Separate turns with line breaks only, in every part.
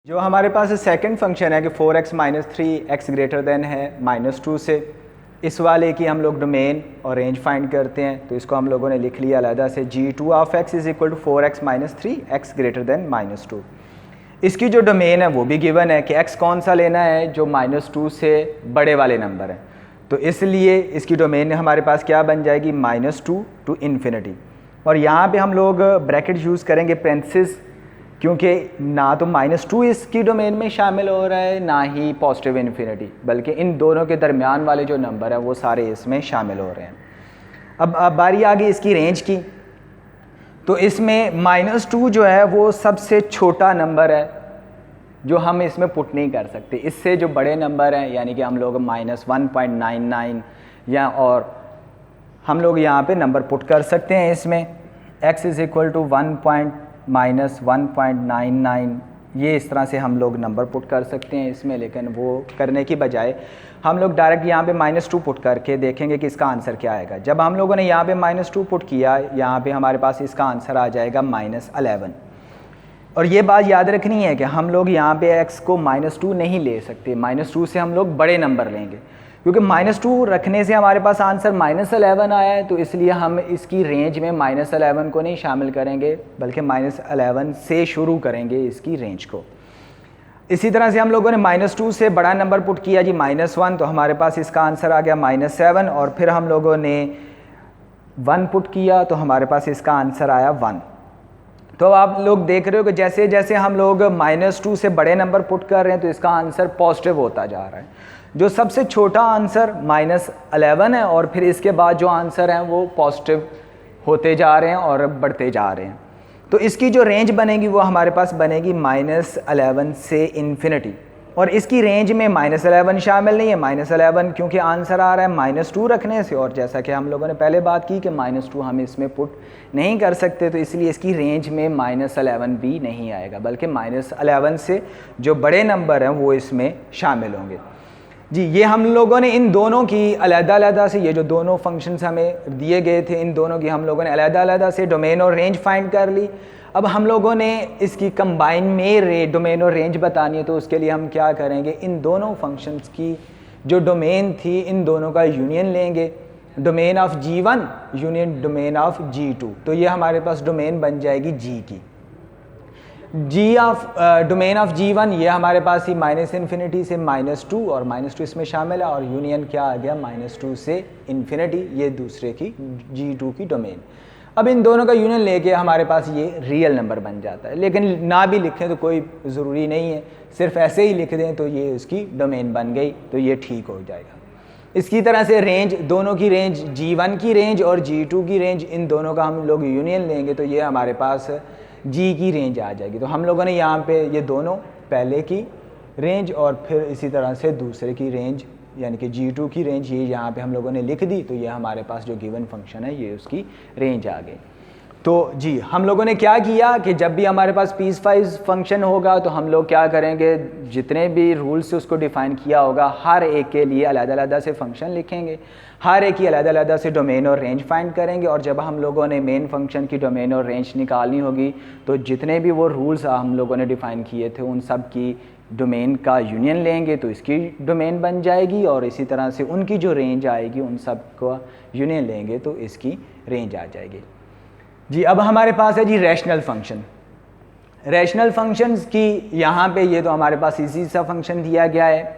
जो हमारे पास second function है कि 4x minus 3x greater then है -2 से, इस वाले की हम लोग डोमेन और रेंज फाइंड करते हैं। तो इसको हम लोगों ने लिख लिया अलहदा से g2 of x is equal to 4x minus 3x greater than -2। इसकी जो डोमेन है वो भी गिवन है कि x कौन सा लेना है जो -2 से बड़े वाले नंबर हैं। तो इसलिए इसकी डोमेन हमारे पास क्या बन जाएगी -2 टू इन्फिनिटी। और यहाँ पे हम लोग ब्रैकेट यूज़ करेंगे पेरेंथेसिस, क्योंकि ना तो -2 इसकी डोमेन में शामिल हो रहा है ना ही पॉजिटिव इन्फिनिटी, बल्कि इन दोनों के दरमियान वाले जो नंबर हैं वो सारे इसमें शामिल हो रहे हैं। अब बारी आ गई इसकी रेंज की। तो इसमें -2 जो है वो सबसे छोटा नंबर है जो हम इसमें पुट नहीं कर सकते। इससे जो बड़े नंबर हैं यानी कि हम लोग -1.99 या और हम लोग यहाँ पे नंबर पुट कर सकते हैं इसमें x इज़ इक्वल टू -1.99, ये इस तरह से हम लोग नंबर पुट कर सकते हैं इसमें। लेकिन वो करने की बजाय हम लोग डायरेक्ट यहाँ पे -2 पुट करके देखेंगे कि इसका आंसर क्या आएगा। जब हम लोगों ने यहाँ पे -2 पुट किया, यहाँ पे हमारे पास इसका आंसर आ जाएगा -11। और ये बात याद रखनी है कि हम लोग यहाँ पे x को -2 नहीं ले सकते, -2 से हम लोग बड़े नंबर लेंगे, क्योंकि -2 रखने से हमारे पास आंसर -11 आया है। तो इसलिए हम इसकी रेंज में -11 को नहीं शामिल करेंगे, बल्कि -11 से शुरू करेंगे इसकी रेंज को। इसी तरह से हम लोगों ने -2 से बड़ा नंबर पुट किया जी -1, तो हमारे पास इसका आंसर आ गया -7। और फिर हम लोगों ने 1 पुट किया तो हमारे पास इसका आंसर आया 1। तो आप लोग देख रहे हो कि जैसे जैसे हम लोग -2 से बड़े नंबर पुट कर रहे हैं तो इसका आंसर पॉजिटिव होता जा रहा है। जो सबसे छोटा आंसर -11 है और फिर इसके बाद जो आंसर हैं वो पॉजिटिव होते जा रहे हैं और बढ़ते जा रहे हैं। तो इसकी जो रेंज बनेगी वो हमारे पास बनेगी -11 से इन्फिनिटी। और इसकी रेंज में -11 शामिल नहीं है, -11 क्योंकि आंसर आ रहा है -2 रखने से, और जैसा कि हम लोगों ने पहले बात की कि -2 हम इसमें पुट नहीं कर सकते, तो इसलिए इसकी रेंज में -11 भी नहीं आएगा, बल्कि -11 से जो बड़े नंबर हैं वो इसमें शामिल होंगे। जी, ये हम लोगों ने इन दोनों की अलग-अलग से, ये जो दोनों फंक्शंस हमें दिए गए थे, इन दोनों की हम लोगों ने अलग-अलग से डोमेन और रेंज फाइंड कर ली। अब हम लोगों ने इसकी कंबाइन में डोमेन और रेंज बतानी है, तो उसके लिए हम क्या करेंगे, इन दोनों फंक्शंस की जो डोमेन थी इन दोनों का यूनियन लेंगे, domain of G1 union domain of G2। तो ये हमारे पास डोमेन बन जाएगी G की। डोमेन ऑफ G1 ये हमारे पास ही -इन्फिनिटी से -2 और -2 इसमें शामिल है, और यूनियन क्या आ गया -2 से इन्फिनिटी, ये दूसरे की G2 की डोमेन। अब इन दोनों का यूनियन लेके हमारे पास ये रियल नंबर बन जाता है। लेकिन ना भी लिखें तो कोई ज़रूरी नहीं है, सिर्फ ऐसे ही लिख दें तो ये उसकी डोमेन बन गई, तो ये ठीक हो जाएगा। इसकी तरह से रेंज, दोनों की रेंज, G1 की रेंज और G2 की रेंज, इन दोनों का हम लोग यूनियन लेंगे तो ये हमारे पास G की रेंज आ जाएगी। तो हम लोगों ने यहाँ पे ये दोनों, पहले की रेंज और फिर इसी तरह से दूसरे की रेंज यानी कि G2 की रेंज, ये यहाँ पे हम लोगों ने लिख दी। तो ये हमारे पास जो गिवन फंक्शन है ये उसकी रेंज आ गई। तो जी, हम लोगों ने क्या किया कि जब भी हमारे पास पीस वाइज फंक्शन होगा तो हम लोग क्या करेंगे, जितने भी रूल्स से उसको डिफ़ाइन किया होगा हर एक के लिए अलग-अलग से फंक्शन लिखेंगे, हर एक की अलग-अलग से डोमेन और रेंज फाइंड करेंगे। और जब हम लोगों ने मेन फंक्शन की डोमेन और रेंज निकालनी होगी तो जितने भी वो रूल्स हम लोगों ने डिफ़ाइन किए थे उन सब की डोमेन का यूनियन लेंगे तो इसकी डोमेन बन जाएगी, और इसी तरह से उनकी जो रेंज आएगी उन सब का यूनियन लेंगे तो इसकी रेंज आ जाएगी। जी, अब हमारे पास है जी रैशनल फंक्शन। रैशनल फंक्शंस की यहाँ पे ये तो हमारे पास इजी सा फंक्शन दिया गया है।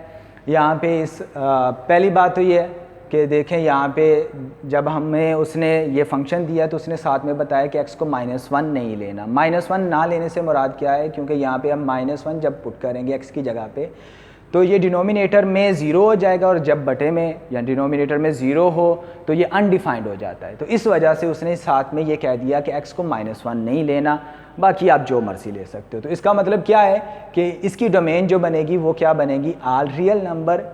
यहाँ पे पहली बात तो ये है कि देखें, यहाँ पे जब हमें उसने ये फंक्शन दिया तो उसने साथ में बताया कि x को -1 नहीं लेना। -1 ना लेने से मुराद क्या है, क्योंकि यहाँ पे हम -1 जब पुट करेंगे x की जगह पे तो ये डिनोमिनेटर में 0 हो जाएगा, और जब बटे में या डिनोमिनेटर में 0 हो तो ये अनडिफाइंड हो जाता है। तो इस वजह से उसने साथ में ये कह दिया कि x को -1 नहीं लेना, बाकी आप जो मर्जी ले सकते हो। तो इसका मतलब क्या है कि इसकी डोमेन जो बनेगी वो क्या बनेगी, ऑल रियल नंबर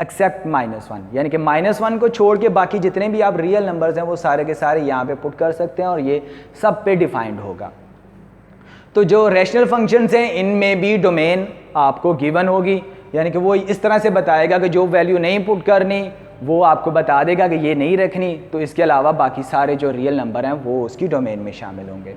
एक्सेप्ट -1, यानी कि -1 को छोड़ के बाकी जितने भी आप रियल नंबर्स हैं वो सारे के सारे यहाँ पे पुट कर सकते हैं और ये सब पे डिफाइंड होगा। तो जो रैशनल फंक्शंस हैं इनमें भी डोमेन आपको गिवन होगी, यानी कि वो इस तरह से बताएगा कि जो वैल्यू नहीं पुट करनी वो आपको बता देगा कि ये नहीं रखनी, तो इसके अलावा बाकी सारे जो रियल नंबर हैं वो उसकी डोमेन में शामिल होंगे।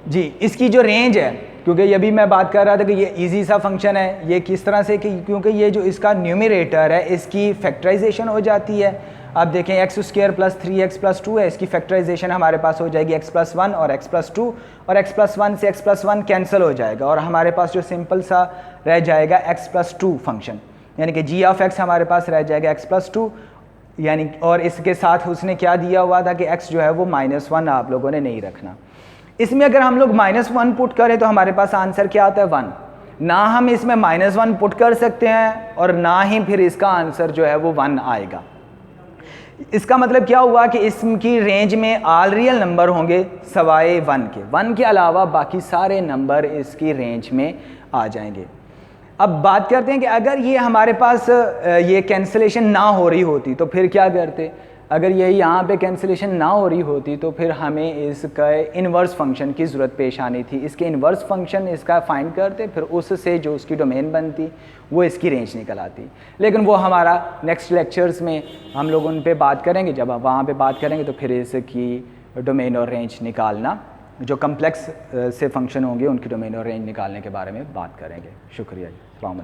जी, इसकी जो रेंज है क्योंकि ये भी मैं बात कर रहा था कि ये इजी सा फंक्शन है, ये किस तरह से कि क्योंकि ये जो इसका न्यूमरेटर है इसकी फैक्टराइजेशन हो जाती है। अब देखें x square plus 3x plus 2 है, इसकी फैक्टराइजेशन हमारे पास हो जाएगी x प्लस 1 और x प्लस 2, और x प्लस 1 से x प्लस 1 कैंसिल हो जाएगा और हमारे पास जो सिंपल सा रह जाएगा x प्लस 2 फंक्शन, यानी कि g ऑफ x हमारे पास रह जाएगा x प्लस 2, यानी और इसके साथ उसने क्या दिया हुआ था कि x जो है वो -1 आप लोगों ने नहीं रखना। इसमें अगर हम लोग -1 पुट करें तो हमारे पास आंसर क्या आता है 1, ना हम इसमें -1 पुट कर सकते हैं और ना ही फिर इसका आंसर जो है वो 1 आएगा। इसका मतलब क्या हुआ कि इसकी रेंज में ऑल रियल नंबर होंगे सवाए 1 के अलावा बाकी सारे नंबर इसकी रेंज में आ जाएंगे। अब बात करते हैं कि अगर ये हमारे पास ये कैंसिलेशन ना हो रही होती तो फिर क्या करते। अगर ये यहाँ पे कैंसिलेशन ना हो रही होती तो फिर हमें इसका इन्वर्स फंक्शन की ज़रूरत पेश आनी थी। इसके इन्वर्स फंक्शन इसका फाइंड करते, फिर उससे जो उसकी डोमेन बनती वो इसकी रेंज निकल आती। लेकिन वो हमारा नेक्स्ट लेक्चर्स में हम लोग उन पे बात करेंगे। जब हम वहाँ पे बात करेंगे तो फिर इसकी डोमेन और रेंज निकालना, जो कम्प्लेक्स से फंक्शन होंगे उनकी डोमेन और रेंज निकालने के बारे में बात करेंगे। शुक्रिया जी।